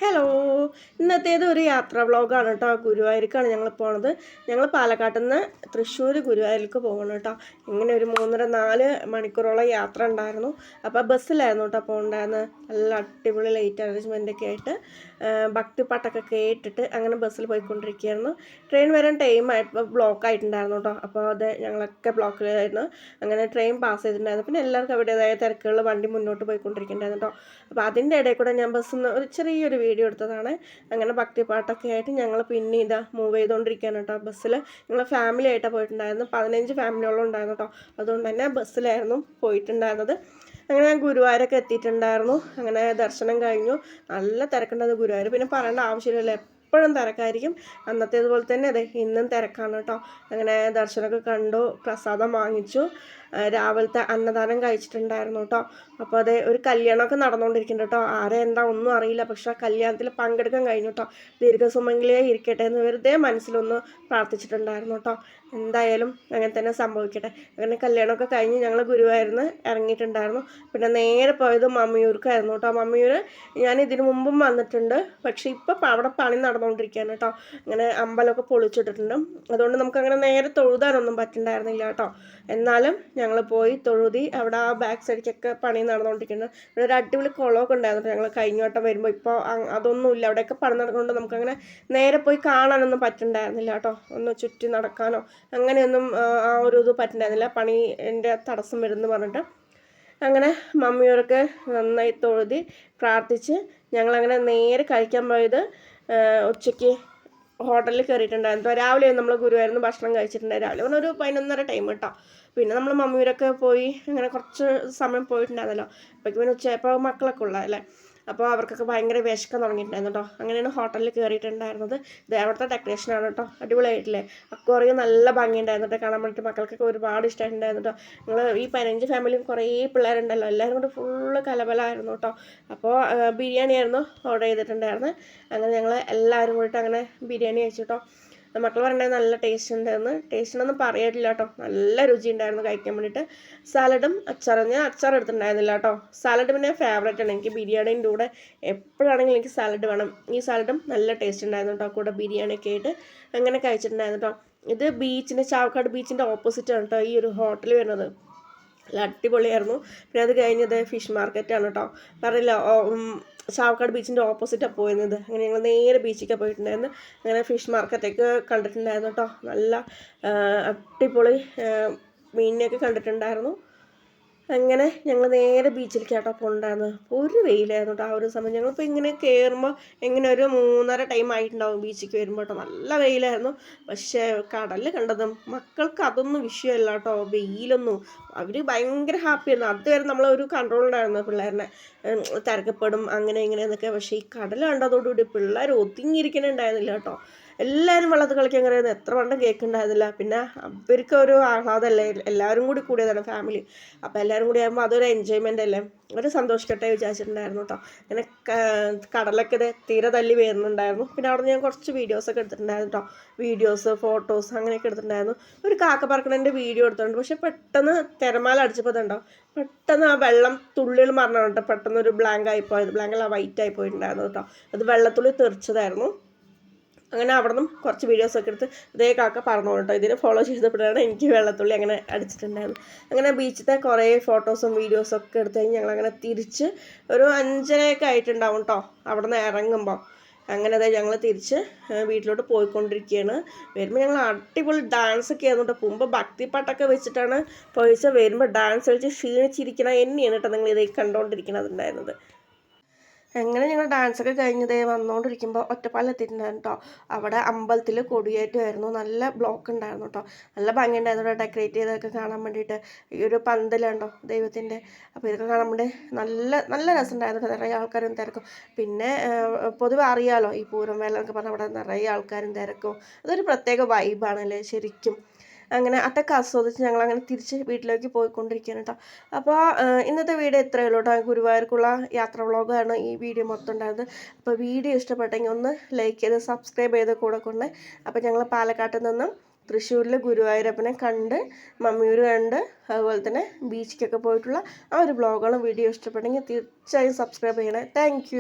Hello! ഇന്നത്തേത് ഒരു യാത്രാ വ്ളോഗാണ് കേട്ടോ. ഗുരുവായൂർക്കാണ് ഞങ്ങൾ പോണത്. ഞങ്ങൾ പാലക്കാട്ടിൽ നിന്ന് തൃശ്ശൂർ ഗുരുവായൂർക്ക് പോകണം കേട്ടോ. ഇങ്ങനെ ഒരു 3.5 4 മണിക്കൂറോളം യാത്ര ഉണ്ടായിരുന്നു. അപ്പോൾ ബസ്സിലായിരുന്നു കേട്ടോ പോകണ്ടായിരുന്നത്. നല്ല അടിപൊളി ലൈറ്റ് അറേഞ്ച്മെൻ്റൊക്കെ ആയിട്ട് ഭക്തിപ്പാട്ടൊക്കെ കേട്ടിട്ട് അങ്ങനെ ബസ്സിൽ പോയിക്കൊണ്ടിരിക്കുകയായിരുന്നു. ട്രെയിൻ വരാൻ ടൈമായപ്പോൾ ബ്ലോക്ക് ആയിട്ടുണ്ടായിരുന്നു കേട്ടോ. അപ്പോൾ അത് ഞങ്ങളൊക്കെ ബ്ലോക്കിലായിരുന്നു. അങ്ങനെ ട്രെയിൻ പാസ് ചെയ്തിട്ടുണ്ടായിരുന്നു. പിന്നെ എല്ലാവർക്കും അവരുടേതായ തിരക്കുകളിൽ വണ്ടി മുന്നോട്ട് പോയിക്കൊണ്ടിരിക്കുന്നുണ്ടായിരുന്നു കേട്ടോ. അപ്പോൾ അതിൻ്റെ ഇടയിൽ കൂടെ ഞാൻ ബസ്സിൽ നിന്ന് ഒരു ചെറിയൊരു വീഡിയോ എടുത്തതാണ്. അങ്ങനെ ഭക്തിപ്പാട്ടൊക്കെ ആയിട്ട് ഞങ്ങൾ പിന്നെ മൂവ് ചെയ്തുകൊണ്ടിരിക്കുകയാണ് കേട്ടോ. ബസ്സിൽ ഞങ്ങൾ ഫാമിലി ആയിട്ടാണ് പോയിട്ടുണ്ടായിരുന്നു. 15 ഫാമിലിയോളം ഉണ്ടായിരുന്നു കേട്ടോ. അതുകൊണ്ട് തന്നെ ബസ്സിലായിരുന്നു പോയിട്ടുണ്ടായിരുന്നത്. അങ്ങനെ ഞാൻ ഗുരുവായൂരൊക്കെ എത്തിയിട്ടുണ്ടായിരുന്നു. അങ്ങനെ ദർശനം കഴിഞ്ഞു. നല്ല തിരക്കുണ്ടായിരുന്നു ഗുരുവായൂർ. പിന്നെ പറയേണ്ട ആവശ്യമില്ലല്ലോ, എപ്പോഴും തിരക്കായിരിക്കും. അന്നത്തേതുപോലെ തന്നെ അതെ ഇന്നും തിരക്കാണ് കേട്ടോ. അങ്ങനെ ദർശനമൊക്കെ കണ്ടു, പ്രസാദം വാങ്ങിച്ചു, രാവിലത്തെ അന്നദാനം കഴിച്ചിട്ടുണ്ടായിരുന്നു കേട്ടോ. അപ്പോൾ അതെ ഒരു കല്യാണമൊക്കെ നടന്നുകൊണ്ടിരിക്കുന്നുണ്ട് കേട്ടോ. ആരെ എന്താ ഒന്നും അറിയില്ല, പക്ഷെ ആ കല്യാണത്തിൽ പങ്കെടുക്കാൻ കഴിഞ്ഞു കേട്ടോ. ദീർഘസുമംഗലിയെ ഇരിക്കട്ടെ എന്ന് വെറുതെ മനസ്സിലൊന്ന് പ്രാർത്ഥിച്ചിട്ടുണ്ടായിരുന്നു കേട്ടോ. എന്തായാലും അങ്ങനെ തന്നെ സംഭവിക്കട്ടെ. അങ്ങനെ കല്യാണമൊക്കെ കഴിഞ്ഞ് ഞങ്ങൾ ഗുരുവായൂരിന്ന് ഇറങ്ങിയിട്ടുണ്ടായിരുന്നു. പിന്നെ നേരെ പോയത് മമ്മിയൂർക്കായിരുന്നു കേട്ടോ. മമ്മിയൂർ ഞാൻ ഇതിനു മുമ്പും വന്നിട്ടുണ്ട്, പക്ഷെ ഇപ്പോൾ അവിടെ പണി നടന്നുകൊണ്ടിരിക്കുകയാണ് കേട്ടോ. അങ്ങനെ അമ്പലമൊക്കെ പൊളിച്ചിട്ടിട്ടുണ്ട്. അതുകൊണ്ട് നമുക്കങ്ങനെ നേരെ തൊഴുതാനൊന്നും പറ്റുന്നുണ്ടായിരുന്നില്ല കേട്ടോ. എന്നാലും ഞങ്ങൾ പോയി തൊഴുതി. അവിടെ ആ ബാക്ക് സൈഡിലേക്കൊക്കെ പണി നടന്നുകൊണ്ടിരിക്കുന്നത്. ഇവിടെ ഒരു അടിപൊളി കുളമൊക്കെ ഉണ്ടായിരുന്നു ഞങ്ങൾ കഴിഞ്ഞ വട്ടം വരുമ്പോൾ. ഇപ്പോൾ അതൊന്നുമില്ല, അവിടെയൊക്കെ പണി നടക്കുന്നുണ്ട്. നമുക്കങ്ങനെ നേരെ പോയി കാണാനൊന്നും പറ്റുന്നുണ്ടായിരുന്നില്ല കേട്ടോ. ഒന്ന് ചുറ്റി നടക്കാനോ അങ്ങനെയൊന്നും ആ ഒരു ഇത് പറ്റുന്നുണ്ടായിരുന്നില്ല, പണീൻ്റെ തടസ്സം വരുമെന്ന് പറഞ്ഞിട്ട്. അങ്ങനെ മമ്മിയോർക്ക് നന്നായി തൊഴുതി പ്രാർത്ഥിച്ച് ഞങ്ങളങ്ങനെ നേരെ കഴിക്കാൻ പോയത് ഉച്ചയ്ക്ക് ഹോട്ടലിൽ കയറിയിട്ടുണ്ടായിരുന്നു. രാവിലെ നമ്മൾ ഗുരുവായൂരിൽ നിന്ന് ഭക്ഷണം കഴിച്ചിട്ടുണ്ടായിരുന്നു. രാവിലെ പറഞ്ഞാൽ ഒരു 11:30 ടൈം കേട്ടോ. പിന്നെ നമ്മൾ മമ്മിയൂരൊക്കെ പോയി അങ്ങനെ കുറച്ച് സമയം പോയിട്ടുണ്ടായിരുന്നല്ലോ. അപ്പോഴേക്കും പിന്നെ ഉച്ചയായപ്പോൾ മക്കളൊക്കെ ഉള്ളതല്ലേ, അപ്പോൾ അവർക്കൊക്കെ ഭയങ്കര വിശക്കാൻ തുടങ്ങിയിട്ടുണ്ടായിരുന്നു കേട്ടോ. അങ്ങനെയാണ് ഹോട്ടലിൽ കയറിയിട്ടുണ്ടായിരുന്നത്. ഇത് അവിടുത്തെ ഡെക്കറേഷനാണ് കേട്ടോ, അടിപൊളിയായിട്ടില്ലേ. അക്വേറിയം നല്ല ഭംഗിയുണ്ടായിരുന്നു കേട്ടോ കാണാൻ വേണ്ടിയിട്ട്. മക്കൾക്കൊക്കെ ഒരുപാട് ഇഷ്ടമായിട്ടുണ്ടായിരുന്നു കേട്ടോ. ഞങ്ങൾ ഈ 15 ഫാമിലിയും കുറേ പിള്ളേരുണ്ടല്ലോ, എല്ലാവരും കൂടെ ഫുള്ള് കലബലമായിരുന്നു കേട്ടോ. അപ്പോൾ ബിരിയാണി ആയിരുന്നു ഓർഡർ ചെയ്തിട്ടുണ്ടായിരുന്നത്. അങ്ങനെ ഞങ്ങൾ എല്ലാവരും കൂടിയിട്ട് അങ്ങനെ ബിരിയാണി കഴിച്ചു കേട്ടോ. മക്കൾ പറഞ്ഞത് നല്ല ടേസ്റ്റ് ഉണ്ടായിരുന്നു. ടേസ്റ്റിനൊന്നും പറയാറ്റില്ല കേട്ടോ, നല്ല രുചി ഉണ്ടായിരുന്നു കഴിക്കാൻ വേണ്ടിയിട്ട്. സാലഡും അച്ചാറും, ഞാൻ അച്ചാർ എടുത്തിട്ടുണ്ടായിരുന്നില്ല കേട്ടോ. സാലഡ് പിന്നെ ഫേവറേറ്റ് ആണ് എനിക്ക്. ബിരിയാണീൻ്റെ കൂടെ എപ്പോഴാണെങ്കിലും എനിക്ക് സാലഡ് വേണം. ഈ സാലഡും നല്ല ടേസ്റ്റ് ഉണ്ടായിരുന്നു കേട്ടോ, കൂടെ ബിരിയാണിയൊക്കെ ആയിട്ട് അങ്ങനെ കഴിച്ചിട്ടുണ്ടായിരുന്നു കേട്ടോ. ഇത് ബീച്ചിൻ്റെ, ചാവക്കാട് ബീച്ചിൻ്റെ ഓപ്പോസിറ്റാണ് കേട്ടോ ഈ ഒരു ഹോട്ടൽ വരുന്നത്. നല്ല അടിപൊളിയായിരുന്നു. പിന്നെ അത് കഴിഞ്ഞത് ഫിഷ് മാർക്കറ്റാണ് കേട്ടോ. പറഞ്ഞില്ല ചാവക്കാട് ബീച്ചിൻ്റെ ഓപ്പോസിറ്റാണ് പോയിരുന്നത്. അങ്ങനെ ഞങ്ങൾ നേരെ ബീച്ചിലേക്ക് പോയിട്ടുണ്ടായിരുന്നു. അങ്ങനെ ഫിഷ് മാർക്കറ്റൊക്കെ കണ്ടിട്ടുണ്ടായിരുന്നു കേട്ടോ. നല്ല അടിപൊളി മീനിനെയൊക്കെ കണ്ടിട്ടുണ്ടായിരുന്നു. അങ്ങനെ ഞങ്ങൾ നേരെ ബീച്ചിലേക്ക് കേട്ടോ പോയിട്ടുണ്ടായിരുന്നു. ഒരു വെയിലായിരുന്നു കേട്ടോ ആ ഒരു സമയം. ഞങ്ങളിപ്പോൾ ഇങ്ങനെ കയറുമ്പോൾ എങ്ങനെ ഒരു 3:30 ടൈം ആയിട്ടുണ്ടാവും ബീച്ചിലേക്ക് വരുമ്പോൾ കേട്ടോ. നല്ല വെയിലായിരുന്നു. പക്ഷേ കടൽ കണ്ടതും മക്കൾക്ക് അതൊന്നും വിഷയമല്ല കേട്ടോ, വെയിലൊന്നും. അവർ ഭയങ്കര ഹാപ്പിയായിരുന്നു. അതുവരെ നമ്മളൊരു കൺട്രോളുണ്ടായിരുന്നു പിള്ളേരെ, തിരക്കപ്പെടും അങ്ങനെ ഇങ്ങനെയെന്നൊക്കെ. പക്ഷേ ഈ കടൽ കണ്ടതോടുകൂടി പിള്ളേർ ഒതുങ്ങിയിരിക്കണുണ്ടായിരുന്നില്ല കേട്ടോ. എല്ലാവരും വെള്ളത്തിൽ കളിക്കാൻ കയറിയത് എത്ര വണ്ടം കേൾക്കുന്നുണ്ടായിരുന്നില്ല. പിന്നെ അവർക്കൊരു ആഹ്ലാദമല്ലേ, എല്ലാവരും കൂടി കൂടിയതാണ് ഫാമിലി. അപ്പോൾ എല്ലാവരും കൂടി ആകുമ്പോൾ അതൊരു എൻജോയ്മെൻ്റ് അല്ലേ, ഒരു സന്തോഷിക്കട്ടെ വിചാരിച്ചിട്ടുണ്ടായിരുന്നു കേട്ടോ. അങ്ങനെ കടലൊക്കെ തീരെ തല്ലി വരുന്നുണ്ടായിരുന്നു. പിന്നെ അവിടെ ഞാൻ കുറച്ച് വീഡിയോസൊക്കെ എടുത്തിട്ടുണ്ടായിരുന്നു കേട്ടോ. വീഡിയോസ്, ഫോട്ടോസ് അങ്ങനെയൊക്കെ എടുത്തിട്ടുണ്ടായിരുന്നു. ഒരു കാക്ക പറക്കണതിൻ്റെ വീഡിയോ എടുത്തിട്ടുണ്ട്. പക്ഷേ പെട്ടെന്ന് തിരമാല അടിച്ചപ്പോൾ ഇതുണ്ടോ, പെട്ടെന്ന് ആ വെള്ളം തുള്ളികൾ മറന്നിട്ട് പെട്ടെന്ന് ഒരു ബ്ലാങ്ക് ആയിപ്പോയത്, ബ്ലാങ്കല്ല വൈറ്റ് ആയി പോയിട്ടുണ്ടായിരുന്നു കേട്ടോ. അത് വെള്ളത്തുള്ളി തെറിച്ചതായിരുന്നു. അങ്ങനെ അവിടെ നിന്നും കുറച്ച് വീഡിയോസൊക്കെ എടുത്ത് ഇതേ കാക്ക പറഞ്ഞു കേട്ടോ. ഇതിനെ ഫോളോ ചെയ്തപ്പോഴാണ് എനിക്ക് വെള്ളത്തുള്ളി അങ്ങനെ അടിച്ചിട്ടുണ്ടായിരുന്നു. അങ്ങനെ ബീച്ചിലത്തെ കുറേ ഫോട്ടോസും വീഡിയോസൊക്കെ എടുത്ത് കഴിഞ്ഞ് ഞങ്ങളങ്ങനെ തിരിച്ച് ഒരു 5:30 ആയിട്ടുണ്ടാവും കേട്ടോ അവിടെ നിന്ന് ഇറങ്ങുമ്പോൾ. അങ്ങനെ അതായത് ഞങ്ങൾ തിരിച്ച് വീട്ടിലോട്ട് പോയിക്കൊണ്ടിരിക്കുകയാണ്. വരുമ്പോൾ ഞങ്ങൾ അടിപൊളി ഡാൻസൊക്കെ ആയിരുന്നു കേട്ടോ. മുമ്പ് ഭക്തിപ്പാട്ടൊക്കെ വെച്ചിട്ടാണ് പോയിച്ച് വരുമ്പോൾ ഡാൻസ് കളിച്ച് ക്ഷീണിച്ചിരിക്കണം എന്നെയാണ് കേട്ടോ നിങ്ങൾ ഇതേ കണ്ടുകൊണ്ടിരിക്കണതുണ്ടായിരുന്നത്. അങ്ങനെ ഞങ്ങൾ ഡാൻസൊക്കെ കഴിഞ്ഞതേ വന്നുകൊണ്ടിരിക്കുമ്പോൾ ഒറ്റപ്പാലം എത്തിയിട്ടുണ്ടായിരുന്നു കേട്ടോ. അവിടെ അമ്പലത്തിൽ കൊടിയേറ്റമായിരുന്നു. നല്ല ബ്ലോക്ക് ഉണ്ടായിരുന്നു കേട്ടോ. നല്ല ഭംഗിയുണ്ടായിരുന്നു കേട്ടോ ഡെക്കറേറ്റ് ചെയ്തൊക്കെ കാണാൻ വേണ്ടിയിട്ട്. ഈ ഒരു പന്തലുണ്ടോ ദൈവത്തിൻ്റെ, അപ്പോൾ ഇതൊക്കെ കാണാൻ വേണ്ടി നല്ല നല്ല രസമുണ്ടായിരുന്നു കേട്ടോ. നിറയെ ആൾക്കാരും തിരക്കും. പിന്നെ പൊതുവെ അറിയാമല്ലോ ഈ പൂരം വേല എന്നൊക്കെ പറഞ്ഞാൽ അവിടെ നിറയെ ആൾക്കാരും തിരക്കും. അതൊരു പ്രത്യേക വൈബാണല്ലേ ശരിക്കും. അങ്ങനെ അതൊക്കെ ആസ്വദിച്ച് ഞങ്ങളങ്ങനെ തിരിച്ച് വീട്ടിലേക്ക് പോയിക്കൊണ്ടിരിക്കുകയാണ് കേട്ടോ. അപ്പോൾ ഇന്നത്തെ വീഡിയോ ഇത്രയേ ഉള്ളൂ കേട്ടോ. ഗുരുവായൂർക്കുള്ള യാത്രാ വ്ളോഗാണ് ഈ വീഡിയോ മൊത്തം ഉണ്ടായിരുന്നത്. അപ്പോൾ വീഡിയോ ഇഷ്ടപ്പെട്ടെങ്കിൽ ഒന്ന് ലൈക്ക് ചെയ്ത് സബ്സ്ക്രൈബ് ചെയ്ത് കൂടെ കൊണ്ട്. അപ്പോൾ ഞങ്ങൾ പാലക്കാട്ടിൽ നിന്നും തൃശ്ശൂരിൽ ഗുരുവായൂരപ്പനെ കണ്ട് മമ്മിയൂർ കണ്ട് അതുപോലെ തന്നെ ബീച്ചിലേക്കൊക്കെ പോയിട്ടുള്ള ആ ഒരു വ്ളോഗുകളും വീഡിയോ ഇഷ്ടപ്പെട്ടെങ്കിൽ തീർച്ചയായും സബ്സ്ക്രൈബ് ചെയ്യണേ. താങ്ക്